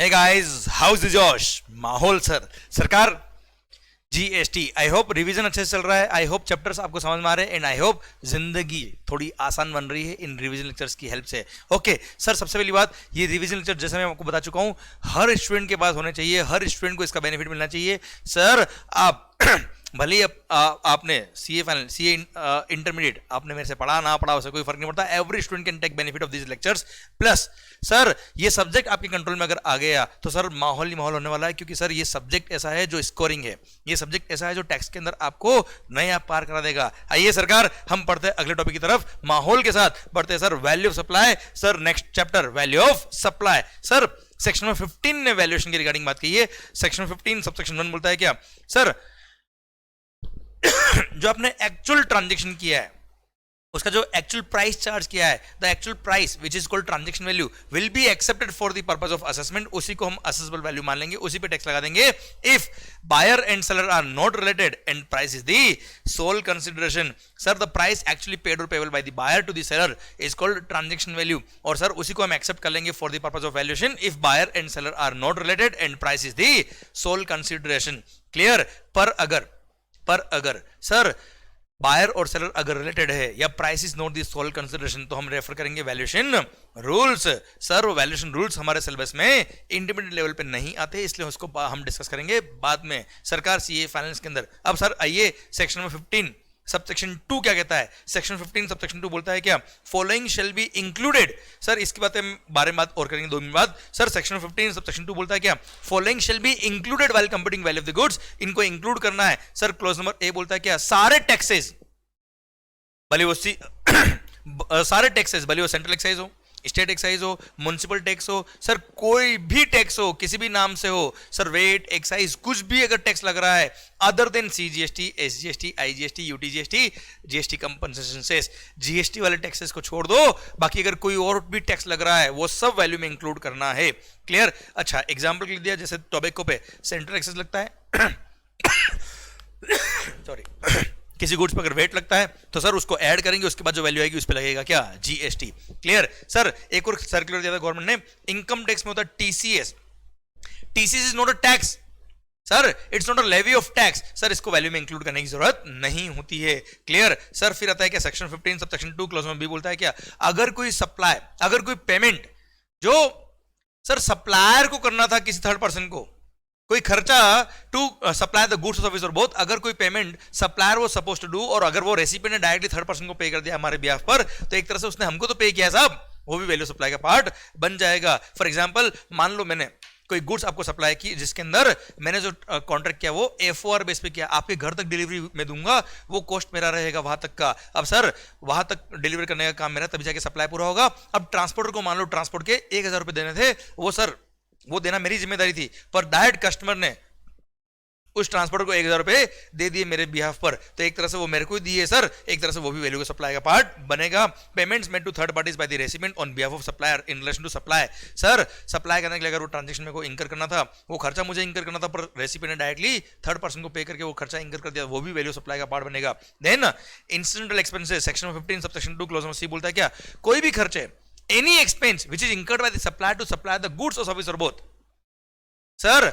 Hey guys, how's the Josh? माहौल sir सरकार GST. I hope revision अच्छे से चल रहा है, आई होप चैप्टर्स आपको समझ में आ रहे हैं एंड आई होप जिंदगी थोड़ी आसान बन रही है इन रिवीजन लेक्चर्स की हेल्प से। ओके सर, सबसे पहली बात, ये रिवीजन लेक्चर जैसे मैं आपको बता चुका हूं हर स्टूडेंट के पास होने चाहिए, हर स्टूडेंट को इसका बेनिफिट मिलना चाहिए। सर आप भले ही आपने सीए फाइनल, सीए इंटरमीडिएट आपने मेरे से पढ़ा ना पढ़ा उससे कोई फर्क नहीं पड़ता, every student can take benefit of this lectures. Plus sir ये सब्जेक्ट आपके कंट्रोल में अगर आ गया तो सर माहौल ही माहौल होने वाला है, क्योंकि सर ये सब्जेक्ट ऐसा है जो स्कोरिंग है, ये सब्जेक्ट ऐसा है जो टेक्स्ट के अंदर आपको नया पार करा देगा। आइए सरकार हम पढ़ते हैं अगले टॉपिक की तरफ, माहौल के साथ पढ़ते हैं sir value of supply. Sir next chapter value of supply. Sir section number 15 ने वैल्यूएशन की रिगार्डिंग बात की है। सेक्शन 15 सबसेक्शन 1 बोलता है क्या सर, जो आपने एक्चुअल ट्रांजैक्शन किया है उसका जो एक्चुअल प्राइस चार्ज किया है, the actual price which is called transaction value will be accepted for the purpose of assessment. उसी को हम असेसेबल वैल्यू मान लेंगे, उसी पे टैक्स लगा देंगे। If buyer and seller are not related and price is the sole consideration, sir the price actually paid और payable by the buyer to the seller is called transaction value, और sir उसी को हम accept कर लेंगे for the purpose of valuation if buyer and seller are not related and price is the sole consideration. Clear? पर अगर sir buyer और seller अगर रिलेटेड है या price is not the sole consideration तो हम रेफर करेंगे वैल्यूएशन रूल्स। सर वो वैल्यूएशन रूल्स हमारे सिलेबस में इंटरमीडिएट लेवल पे नहीं आते, इसलिए उसको हम डिस्कस करेंगे बाद में सरकार सीए फाइनेंस के अंदर। अब सर आइए सेक्शन नंबर 15 सबसेक्शन 2 क्या कहता है। सेक्शन 15 सबसेक्शन 2 बोलता है क्या, following shall be included. Sir इसकी बातें बारे में बात और करेंगे 2 मिनट बाद। सर सेक्शन 15 सबसेक्शन 2 बोलता है क्या, following shall be included while computing value of the goods. इनको इंक्लूड करना है। सर क्लॉज नंबर ए बोलता है क्या, सारे टैक्सेस भले वो सारे टैक्सेस भले वो सेंट्रल एक्साइज हो, स्टेट एक्साइज हो, म्युनिसिपल टैक्स हो, सर कोई भी टैक्स हो किसी भी नाम से हो, सर वेट एक्साइज कुछ भी अगर टैक्स लग रहा है other than CGST, SGST, IGST, UTGST, GST compensation cess, GST वाले टैक्सेस को छोड़ दो, बाकी अगर कोई और भी टैक्स लग रहा है वो सब वैल्यू में इंक्लूड करना है। क्लियर? अच्छा एग्जाम्पल के लिए दिया, जैसे टोबैको पे सेंट्रल एक्साइज लगता है सॉरी किसी गुड्स पर अगर वेट लगता है तो सर उसको ऐड करेंगे, उसके बाद जो वैल्यू आएगी उस पर लगेगा क्या, जीएसटी। क्लियर? सर एक और सर्कुलर दिया था गवर्नमेंट ने, इनकम टैक्स में होता है TCS. TCS is not a tax sir, it's not a levy of tax. Sir इसको वैल्यू में इंक्लूड करने की जरूरत नहीं होती है। क्लियर? सर फिर आता है क्या सेक्शन 15 सबसेक्शन 2 क्लॉज में बी बोलता है क्या, अगर कोई सप्लाई, अगर कोई पेमेंट जो सर सप्लायर को करना था किसी थर्ड पर्सन को, कोई खर्चा to supply the goods service और बोथ, अगर कोई पेमेंट सप्लायर वो सपोज टू डू और अगर वो रेसिपिएंट ने डायरेक्टली थर्ड पर्सन को पे कर दिया हमारे बिहाफ पर, तो एक तरह से उसने हमको तो पे किया साहब, वो भी वैल्यू सप्लाई का पार्ट बन जाएगा। फॉर एग्जांपल मान लो मैंने कोई गुड्स आपको सप्लाई की जिसके अंदर मैंने जो कॉन्ट्रैक्ट किया वो एफओआर बेस पे किया, आपके घर तक डिलीवरी में दूंगा, वो कॉस्ट मेरा रहेगा वहां तक का। अब सर वहां तक डिलीवरी करने का काम मेरा, तभी जाके सप्लाई पूरा होगा। अब ट्रांसपोर्टर को मान लो ट्रांसपोर्ट के 1000 रुपए देने थे, वो सर वो देना मेरी जिम्मेदारी थी, पर डायरेक्ट कस्टमर ने उस ट्रांसपोर्टर को 1000 रुपए दे दिए मेरे बिहाफ पर, तो एक तरह से वो मेरे को दिए सर, एक तरह से वो भी वैल्यू का सप्लाई का पार्ट बनेगा। Payments made to third parties by the recipient on behalf of supplier in relation to supply. Sir supply करने के लिए अगर वो ट्रांजेक्शन में को इंकर करना था, वो खर्चा मुझे इंकर करना था, पर रेसिपिएंट ने डायरेक्टली थर्ड पर्सन को पे करके वो खर्चा इंकर कर दिया, वो भी वैल्यू सप्लाई का पार्ट बनेगा। Then incidental expenses section 15 subsection 2 clause में सी बोलता है क्या, कोई भी खर्चे any expense which is incurred by the supplier to supply the goods और सर्विस और बोथ। सर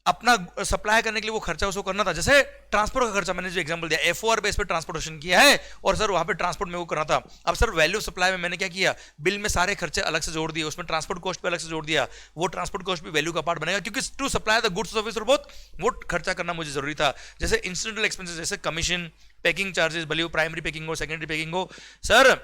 अपना सप्लाई करने के लिए वो खर्चा उसको करना था, जैसे ट्रांसपोर्ट का खर्चा मैंने जो एग्जांपल दिया, एफओआर बेस पे ट्रांसपोर्टेशन किया है और सर वहां पे ट्रांसपोर्ट में वो करना था। अब सर वैल्यू सप्लाई में मैंने क्या किया, बिल में सारे खर्चे अलग से जोड़ दिए, उसमें ट्रांसपोर्ट कॉस्ट पे अलग से जोड़ दिया, वो ट्रांसपोर्ट कॉस्ट भी वैल्यू का पार्ट बनेगा, क्योंकि to supply the goods service और बोथ वो खर्चा करना मुझे जरूरी था। जैसे इंसिडेंटल एक्सपेंसेस जैसे कमीशन, पैकिंग चार्जेस, भले वो प्राइमरी पैकिंग हो सेकेंडरी पैकिंग हो, सर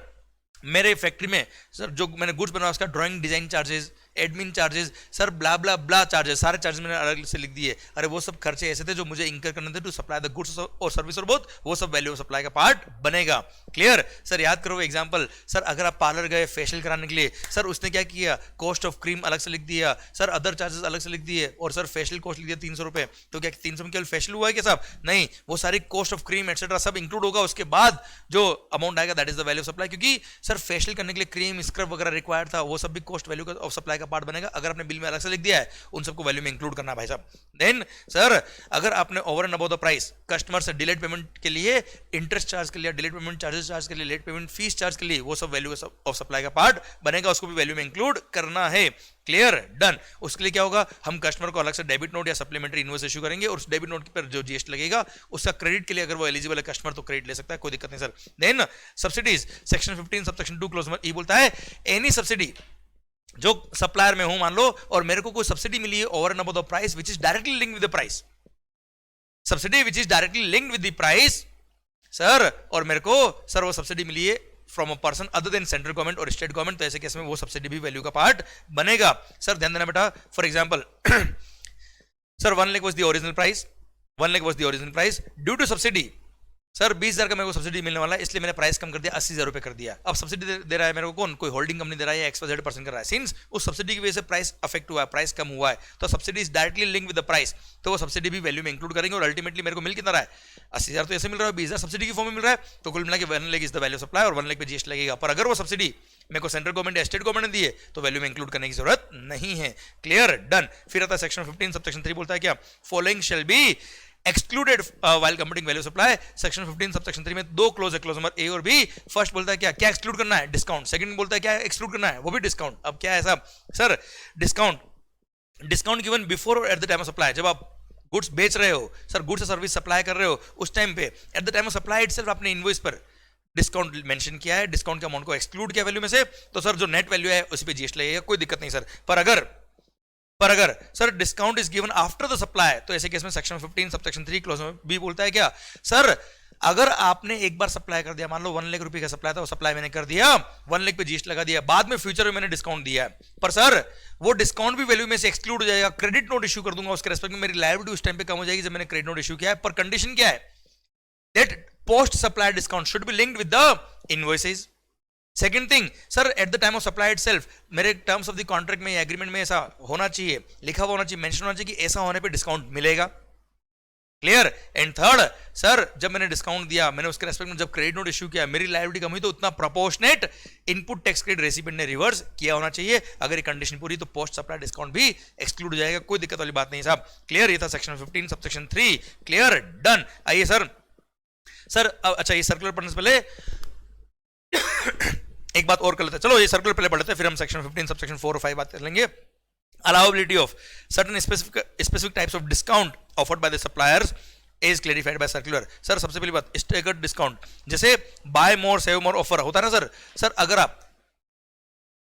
मेरे फैक्ट्री में सर जो मैंने गुड्स बनाया उसका drawing design charges, admin charges, sir blah blah blah charges, सारे चार्जेस मैंने अलग से लिख दिए। अरे वो सब खर्चे ऐसे थे जो मुझे इंकर करने थे टू सप्लाई द गुड्स और सर्विस और बोथ, वो सब वैल्यू सप्लाई का पार्ट बनेगा। क्लियर? सर याद करो एग्जांपल, सर अगर आप पार्लर गए फेशियल कराने के लिए, सर उसने क्या किया, कॉस्ट ऑफ क्रीम अलग से लिख दिया, सर अदर चार्जेस अलग से लिख दिए, और सर फेशियल कॉस्ट लिख दिया 300 रुपए, तो क्या 300 में केवल फेशियल हुआ है क्या साहब? नहीं, वो सारी कॉस्ट ऑफ क्रीम एक्सेट्रा सब इंक्लूड होगा, उसके बाद जो अमाउंट आएगा that is the value of supply, क्योंकि सर फेशियल करने के लिए क्रीम स्क्रब वगैरह रिक्वायर्ड था, वो सब भी कॉस्ट वैल्यू ऑफ सप्लाई का का पार्ट बनेगा। अगर आपने बिल में अलग से लिख दिया है उन सबको वैल्यू में इंक्लूड करना है भाई साहब। देन सर अगर आपने over and above the price customer से डिलेड पेमेंट के लिए इंटरेस्ट चार्ज कर लिया, डिलेड पेमेंट चार्जेस चार्ज कर लिए, लेट पेमेंट फीस चार्ज कर लिए, वो सब वैल्यू ऑफ सप्लाई का पार्ट बनेगा, उसको भी वैल्यू में इंक्लूड करना है। Clear, done. उसके लिए क्या होगा, हम कस्टमर को अलग से डेबिट नोट या सप्लीमेंट्री इनवॉइस इशू करेंगे और उस डेबिट नोट पर जो जीएसटी लगेगा उसका क्रेडिट के लिए अगर वो एलिजिबल है कस्टमर तो क्रेडिट ले सकता है, कोई दिक्कत नहीं sir. Then subsidies section 15 subsection 2 clause number E बोलता है एनी सब्सिडी जो सप्लायर में हूं मान लो और मेरे को कोई सब्सिडी मिली है over and above the price which is directly linked with the price, subsidy which is directly linked with the price sir, और मेरे को सर वो सब्सिडी मिली है from a person other than central government और state government, तो ऐसे case में वो सब्सिडी भी वैल्यू का पार्ट बनेगा। सर ध्यान देना बेटा, for example sir 1 lakh was the original price, 1 lakh was the original price, due to subsidy sir 20,000 का मेरे को सब्सिडी मिलने वाला है इसलिए मैंने प्राइस कम कर दिया, 80,000 रुपए कर दिया। अब सब्सिडी दे रहा है मेरे को कौन, कोई होल्डिंग कंपनी दे रहा है या XYZ पर्सन कर रहा है। सिंस उस सब्सिडी की वजह से प्राइस अफेक्ट हुआ है, प्राइस कम हुआ है, तो subsidy is directly link with the price, तो वो सब्सिडी भी वैल्यू में इंक्लूड करेंगे और अल्टीमेटली मेरे को मिल कितना रहा है 80,000 तो ऐसे मिल रहा है, 20,000 सब्सिडी की फॉर्म में मिल रहा है, तो कुल मिला के 1 lakh is the value supply और 1 लाख पे जीएसटी लगेगा। पर अगर वो सब्सिडी मेरे को सेंट्रल गवर्नमेंट या स्टेट गवर्नमेंट ने दी है तो वैल्यू में इंक्लूड करने की जरूरत नहीं है। Clear, done. फिर आता है सेक्शन 15 सबसेक्शन 3 बोलता है क्या, following shall be excluded while computing value supply. Section 15 subsection 3 में दो क्लोज है, क्लोज नंबर ए और बी। फर्स्ट बोलता है क्या क्या एक्सक्लूड करना है, डिस्काउंट। सेकंड बोलता है क्या एक्सक्लूड करना है, वो भी डिस्काउंट। अब क्या है साहब, सर डिस्काउंट गिवन बिफोर और eight the time of supply, जब आप गुड्स बेच रहे हो सर, गुड्स सर्विस सप्लाई कर रहे हो उस टाइम पे eight the time of supply itself आपने इनवॉइस पर डिस्काउंट मेंशन किया है, डिस्काउंट के अमाउंट को एक्सक्लूड किया वैल्यू में से, तो सर जो नेट वैल्यू है उसी पे जीएसटी लगेगा, कोई दिक्कत नहीं सर। पर अगर sir discount is given after the supply, तो ऐसे केस में सेक्शन 15 सबसेक्शन 3 क्लोज में बी बोलता है क्या, सर अगर आपने एक बार सप्लाई कर दिया, मान लो 1 लाख रुपए का सप्लाई था, वो सप्लाई मैंने कर दिया, 1 लाख पे जीएसटी लगा दिया, बाद में फ्यूचर में मैंने डिस्काउंट दिया है, पर सर वो डिस्काउंट भी वैल्यू में से एक्सक्लूड हो जाएगा, क्रेडिट नोट इशू कर दूंगा उसके रेस्पेक्ट में, मेरी लायबिलिटी उस टाइम पे कम हो जाएगी जब मैंने क्रेडिट नोट इशू किया है। पर कंडीशन क्या है, that post supply discount should be linked with the invoices. Second thing sir at the time of supply itself मेरे टर्म्स ऑफ द कॉन्ट्रैक्ट में या एग्रीमेंट में ऐसा होना चाहिए, लिखा हुआ होना चाहिए, मेंशन होना चाहिए कि ऐसा होने पे डिस्काउंट मिलेगा। क्लियर। एंड थर्ड सर जब मैंने डिस्काउंट दिया, मैंने उसके रेस्पेक्ट में जब क्रेडिट नोट इशू किया, मेरी लायबिलिटी कम हुई तो उतना proportionate input tax credit recipient ने रिवर्स किया होना चाहिए। अगर ये कंडीशन पूरी तो पोस्ट सप्लाई डिस्काउंट भी एक्सक्लूड हो जाएगा, कोई दिक्कत वाली बात नहीं साहब। क्लियर, ये था सेक्शन 15 सबसेक्शन 3। Clear, done. आइए सर अच्छा ये सर्कुलर पढ़ने से पहले एक बात और कर लेते हैं, चलो ये सर्कुलर पहले पढ़ते हैं फिर हम सेक्शन 15 सबसेक्शन 4 और 5 बात कर लेंगे। Allowability of certain specific types of discount offered by the suppliers is clarified by circular. Sir सबसे पहली बात स्टेगर्ड डिस्काउंट, जैसे buy more save more offer होता है ना सर अगर आप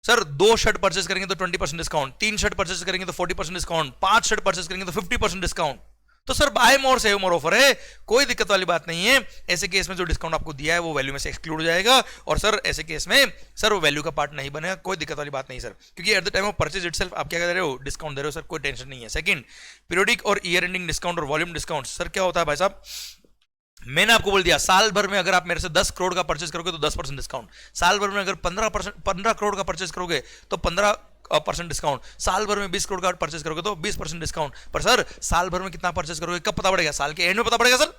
सर 2 शर्ट परचेज करेंगे तो 20% डिस्काउंट, 3 शर्ट परचेज करेंगे तो 40% डिस्काउंट, 5 शर्ट परचेज करेंगे तो 50% डिस्काउंट, तो sir bye more save more offer है, कोई दिक्कत वाली बात नहीं है। ऐसे केस में जो डिस्काउंट आपको दिया है वो वैल्यू में से एक्सक्लूड हो जाएगा और सर ऐसे केस में सर वो वैल्यू का पार्ट नहीं बनेगा, कोई दिक्कत वाली बात नहीं सर, क्योंकि eight the time of purchase itself आप क्या कर रहे हो, डिस्काउंट दे रहे हो सर, कोई टेंशन नहीं है। सेकंड पीरियोडिक और ईयर एंडिंग डिस्काउंट और वॉल्यूम डिस्काउंट, सर क्या होता है भाई साहब, मैंने आपको बोल दिया साल भर में अगर आप मेरे से 10 करोड़ का परचेज करोगे तो 10% डिस्काउंट, साल भर में अगर 15 करोड़ का परचेज करोगे तो 15% डिस्काउंट, साल भर में 20 करोड़ का परचेज करोगे तो 20% डिस्काउंट। पर सर साल भर में कितना परचेज करोगे कब पता पड़ेगा, साल के एंड में पता पड़ेगा सर,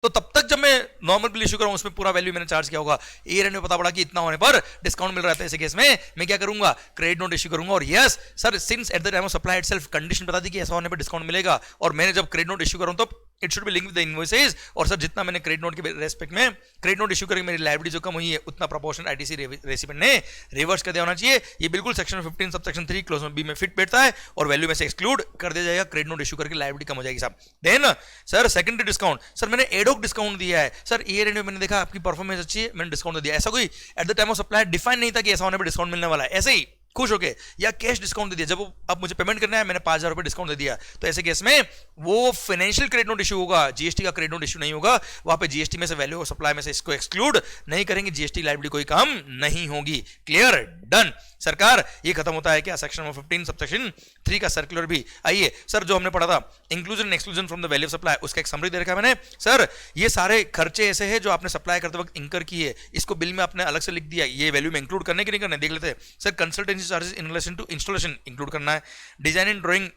तो तब तक जब मैं नॉर्मल बिल इशू करूं उसमें पूरा वैल्यू मैंने चार्ज किया होगा, ईयर एंड में पता पड़ा कि इतना होने पर डिस्काउंट मिल रहा है, ऐसे केस में मैं क्या करूंगा, क्रेडिट नोट इशू करूंगा। और yes sir since at the time of supply itself condition बता दी कि ऐसा होने पर डिस्काउंट मिलेगा और मैंने जब क्रेडिट नोट इशू करूं तो it should be link with the invoices, और सर जितना मैंने क्रेडिट नोट के रेस्पेक्ट में क्रेडिट नोट इशू करके मेरी लायबिलिटी जो कम हुई है उतना प्रोपोर्शन आईटीसी रेसिपिएंट ने रिवर्स कर दिया होना चाहिए। ये बिल्कुल सेक्शन 15 सबसेक्शन 3 क्लोज बी में फिट बैठता है और वैल्यू में से एक्सक्लूड कर दिया जाएगा, क्रेडिट नोट इशू करके लायबिलिटी कम हो जाएगी साहब। Then sir secondary discount, sir मैंने एडोक डिस्काउंट दिया है, सर ईयर एंड में मैंने देखा आपकी परफॉर्मेंस अच्छी है, मैंने डिस्काउंट दे दिया, ऐसा कोई eight the time of supply define नहीं था कि ऐसा होने पर डिस्काउंट मिलने वाला है, ऐसे ही खुश हो गए या कैश डिस्काउंट दे दिया, जब अब मुझे पेमेंट करना है मैंने 5,000 रुपए डिस्काउंट दे दिया, तो ऐसे केस में वो फाइनेंशियल क्रेडिट नोट इशू होगा, जीएसटी का क्रेडिट नोट इशू नहीं होगा, वहां पे जीएसटी में से वैल्यू ऑफ सप्लाई में से इसको एक्सक्लूड नहीं करेंगे, जीएसटी लायबिलिटी कोई कम नहीं होगी। Clear, done. सरकार ये खत्म होता है क्या सेक्शन 15 सबसेक्शन 3 का सर्कुलर भी। आइए सर जो हमने पढ़ा था inclusion and exclusion from the value of supply, उसका एक समरी दे रखा है मैंने। सर ये सारे खर्चे ऐसे हैं जो आपने सप्लाई करते वक्त इंकर किए, इसको बिल में आपने अलग से लिख दिया, ये वैल्यू में इंक्लूड करने के नहीं करने देख लेते हैं। Sir consultancy charges in relation to installation include करना है, design and drawing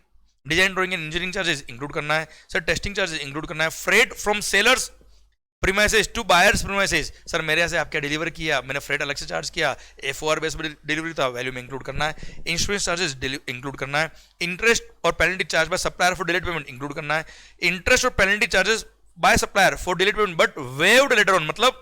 and engineering charges include करना है, सर टेस्टिंग चार्जेस इंक्लूड करना है, freight from sellers premises to buyers premises, sir मेरे यहाँ से आपके डिलीवर किया, मैंने फ्रेट अलग से चार्ज किया, F4 बेस पर डिलीवरी था, वैल्यू में इंक्लूड करना है। इंश्योरेंस चार्जेस इंक्लूड करना है। इंटरेस्ट और penalty charge by supplier for delayed payment include करना है। इंटरेस्ट और penalty charges by supplier for delayed payment but waived later on, मतलब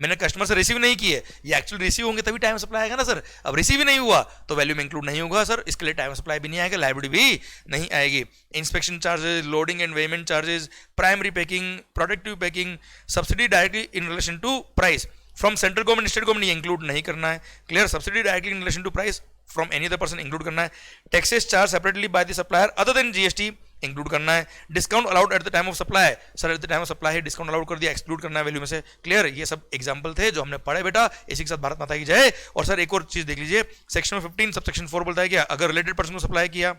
मैंने कस्टमर से रिसीव नहीं किए, ये एक्चुअली रिसीव होंगे तभी टाइम सप्लाई आएगा ना सर, अब रिसीव ही नहीं हुआ तो वैल्यू में इंक्लूड नहीं होगा सर, इसके लिए टाइम सप्लाई भी नहीं आएगा, लायबिलिटी भी नहीं आएगी। Inspection charges, loading and weighment charges, primary packing, productive packing, subsidy directly in relation to price from central government, state government, ये इंक्लूड नहीं करना है। Clear, subsidy directly in relation to price from any other person include करना है। Taxes charge separately by the supplier other than GST include करना है। Discount allowed at the time of supply, sir at the time of supply है discount allowed कर दिया, exclude करना है value में से। क्लियर, ये सब एग्जांपल थे जो हमने पढ़े बेटा, इसी के साथ भारत माता की जय। और सर एक और चीज देख लीजिए, सेक्शन 15 सबसेक्शन 4 बोलता है क्या, अगर रिलेटेड पर्सन को सप्लाई किया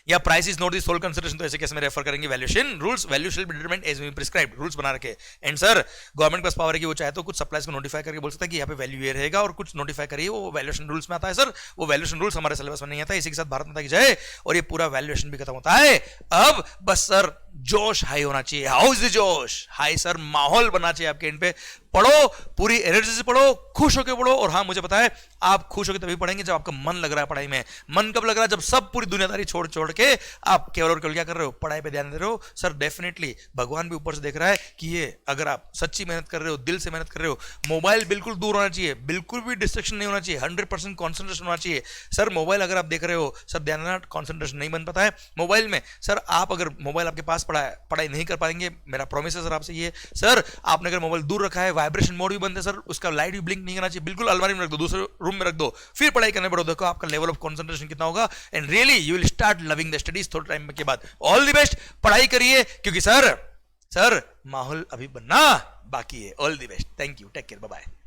या price is not the sole consideration, तो ऐसे केस में रेफर करेंगे valuation rules, value shall be determined as we prescribed, rules बना रखे। एंड सर गवर्नमेंट के पास पावर है कि वो चाहे तो कुछ सप्लाईज को नोटिफाई करके बोल सकता है कि यहाँ पे वैल्यू ये रहेगा, और कुछ नोटिफाई करिए, वो वैल्यूएशन रूल्स में आता है सर, वो वैल्यूएशन रूल्स हमारे सिलेबस में नहीं आता है। इसी के साथ भारत माता की जय, और ये पूरा वैल्यूएशन भी खत्म होता है। अब बस सर जोश हाई होना चाहिए, हाउ इज द जोश हाई सर, माहौल बनना चाहिए आपके इन पे, पढ़ो पूरी एनर्जी से पढ़ो, खुश होकर पढ़ो। और हाँ मुझे पता है आप खुश होकर तभी पढ़ेंगे जब आपका मन लग रहा है पढ़ाई में। मन कब लग रहा है, जब सब पूरी दुनियादारी छोड़ छोड़ के आप केवल और केवल क्या कर रहे हो, पढ़ाई पे ध्यान दे रहे हो। सर डेफिनेटली भगवान भी ऊपर से देख रहा है कि ये अगर आप सच्ची मेहनत कर रहे हो, दिल से मेहनत कर रहे हो, मोबाइल बिल्कुल दूर होना चाहिए, बिल्कुल भी डिस्ट्रक्शन नहीं होना चाहिए, 100% कॉन्सेंट्रेशन होना चाहिए। सर मोबाइल अगर आप देख रहे हो, सर ध्यान देना, कॉन्सेंट्रेशन नहीं बन पाता है मोबाइल में। सर आप अगर मोबाइल आपके पास पड़ा है, पढ़ाई नहीं कर पाएंगे, मेरा प्रॉमिस है सर आपसे ये। सर आपने अगर मोबाइल दूर रखा है, वाइब्रेशन मोड भी बंद है सर, उसका लाइट भी ब्लिंक नहीं करना चाहिए, बिल्कुल अलमारी में रख दो, दूसरे रूम में रख दो, फिर पढ़ाई करने पड़ो, देखो आपका लेवल ऑफ कंसंट्रेशन कितना होगा, and really you will start loving the studies थोड़े टाइम के बाद। ऑल द बेस्ट, पढ़ाई करिए, क्योंकि सर माहौल अभी बनना बाकी है। All the best, thank you, take care, bye bye.